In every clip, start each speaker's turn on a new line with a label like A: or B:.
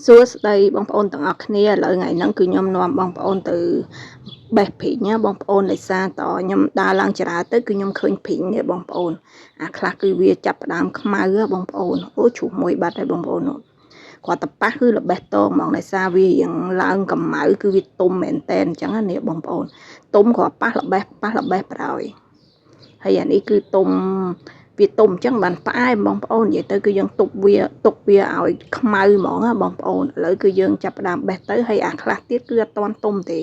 A: សួស្តីបងប្អូនទាំងអស់គ្នាឥឡូវថ្ងៃហ្នឹងគឺខ្ញុំនាំបងប្អូនទៅបេះព្រីងណាបងប្អូនដោយសារតខ្ញុំដើរឡើងចរាទៅគឺខ្ញុំឃើញព្រីងនេះបងប្អូនអាខ្លះគឺវាចាប់ផ្ដើមខ្មៅបងប្អូនអូជ្រុះមួយបាត់ហើយបងប្អូនគាត់ទៅប៉ះគឺល្បេះតងហ្មងដោយសារវារៀងឡើងកម្មៅគឺវាទុំមែនតែនអញ្ចឹងណាបងប្អូនទុំគាត់ប៉ះល្បេះប្រហើយហើយអានេះគឺទុំវាទុំអញ្ចឹងបានផ្អែមបងប្អូននិយាយទៅគឺយើងទុកវាឲ្យខ្មៅហ្មងណាបងប្អូនឥឡូវគឺយើងចាប់ផ្ដើមបេះទៅហើយអាខ្លះទៀតគឺអត់ទាន់ទុំទេ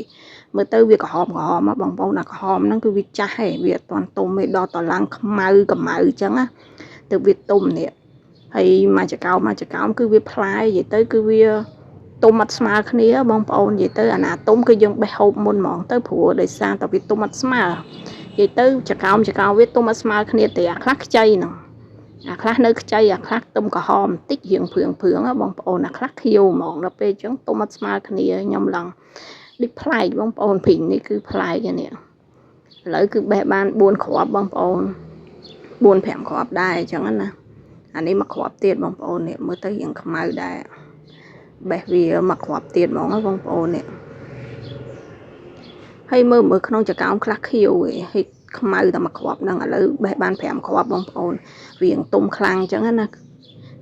A: មើលទៅវាក្រហមណាបងប្អូនអាក្រហមហ្នឹងគឺវាចាស់ហេវាអត់ទាន់ទុំទេដល់តឡើងខ្មៅកម្មៅអញ្ចឹងណាទៅវាទុំនេះហើយមួយចកោមគឺវាផ្លែនិយាយទៅគឺវាទុំអត់ស្មើគ្នាបងប្អូននិយាយទៅអាណាទុំគឺយើងបេះហូបមុនហ្មងទៅព្រោះដោយសារតែវាទុំអត់ស្មើនិយាយទៅចកោមវាទុំអត់ស្មើគ្នាទេអាខ្លះខ្ចីហ្នឹងអាខ្លះនៅខ្ចីអាខ្លះទុំក្រហមបន្តិចរៀងព្រឿងបងប្អូនអាខ្លះខៀវហ្មងដល់ពេលអញ្ចឹងទុំអត់ស្មើគ្នាខ្ញុំឡើងដូចប្លែកបងប្អូនព្រីងនេះគឺប្លែកនេះឥឡូវគឺបេះបាន4គ្រាប់បងប្អូន4-5គ្រាប់ដែរអញ្ចឹងណាអានេះមួយគ្រាប់ទៀតបងប្អូននេះមើលទៅរៀងខ្មៅដែរបេះវាមួយគ្រាប់ទៀតហ្មងបងប្អូននេះហើយមើលក្នុងចកោមខ្លះខៀវហើយខ្មៅតែមួយគ្រាប់ហ្នឹងឥឡូវបេះបាន5គ្រាប់បងប្អូនវាងទុំខ្លាំងអញ្ចឹងណា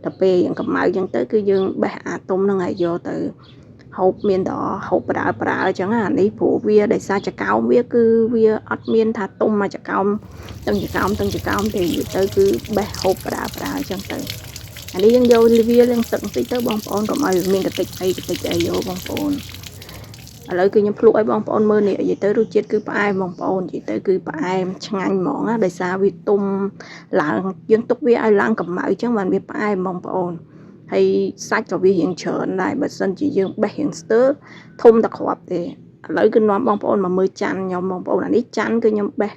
A: ដល់ពេលយ៉ាងកម្ៅអញ្ចឹងទៅគឺយើងបេះអាទុំហ្នឹងឲ្យយកទៅហូបមានតែហូបប្រើអញ្ចឹងអានេះព្រោះវាដោយសារចកោមវាគឺវាអត់មានថាទុំមកចកោមទាំងចកោមទេទៅគឺបេះហូបប្រើអញ្ចឹងទៅអានេះយើងយកវាលាងទឹកបន្តិចទៅបងប្អូនកុំឲ្យមានកតិចអីយកបងប្អូនឥឡូវគឺខ្ញុំភ្លក់ឲ្យបងប្អូនមើលនេះនិយាយទៅរសជាតិគឺផ្អែមបងប្អូននិយាយទៅគឺផ្អែមឆ្ងាញ់ហ្មងណាដោយសារវាទុំឡើងយើងទុកវាឲ្យឡើងកម្ៅអញ្ចឹងបានវាផ្អែមបងប្អូនហើយសាច់ក៏វារៀងច្រើនដែរបើសិនជាយើងបេះរៀងស្ទើរធំតែគ្រាប់ទេឥឡូវគឺនាំបងប្អូនមកមើលចាន់ខ្ញុំបងប្អូនអានេះចាន់គឺខ្ញុំបេះ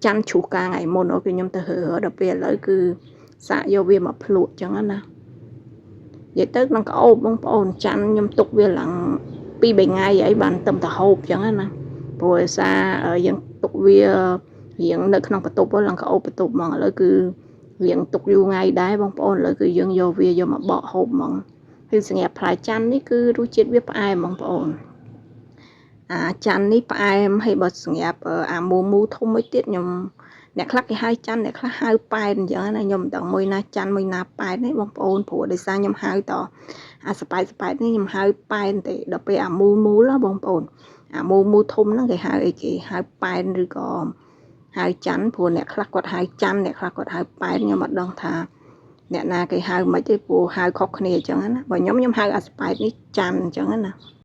A: ចាន់ជ្រុះកាថ្ងៃមុនគឺខ្ញុំទៅរើដល់ពេលឥឡូវគឺសាកយកវាមកភ្លក់អញ្ចឹងណានិយាយទៅក្នុងក្អូបបងប្អូនចាន់ខ្ញុំទុកវាឡើង2-3ថ្ងៃអីបានទៅតែហូបអញ្ចឹងណាព្រោះឯសារយើងទុកវារៀងនៅក្នុងបន្ទប់ឡើងក្អូបបន្ទប់ហ្មងឥឡូវគឺរៀងទុកយូរថ្ងៃដែរបងប្អូនឥឡូវគឺយើងយកវាមកបកហូបហ្មងគឺសម្រាប់ផ្លែច័ន្ទនេះគឺរសជាតិវាផ្អែមបងប្អូនច័ន្ទនេះផ្អែមហើយបើសម្រាប់អាមូធំមួយទៀតខ្ញុំអ្នកខ្លះគេហៅច័ន្ទអ្នកខ្លះហៅប៉ែនអញ្ចឹងណាខ្ញុំមិនដឹងមួយណាច័ន្ទមួយណាប៉ែនទេបងប្អូនព្រោះដោយសារខ្ញុំហៅតអាសប៉ែតនេះខ្ញុំហៅប៉ែនទេដល់ពេលអាមូណាបងប្អូនអាមូធំហ្នឹងគេហៅអីគេហៅប៉ែនឬក៏ហៅច័ន្ទព្រោះអ្នកខ្លះគាត់ហៅច័ន្ទអ្នកខ្លះគាត់ហៅប៉ែនខ្ញុំអត់ដឹងថាអ្នកណាគេហៅមិនទេព្រោះហៅខុសគ្នាអញ្ចឹងណាបើខ្ញុំហៅអាសប៉ែតនេះច័ន្ទអញ្ចឹងណា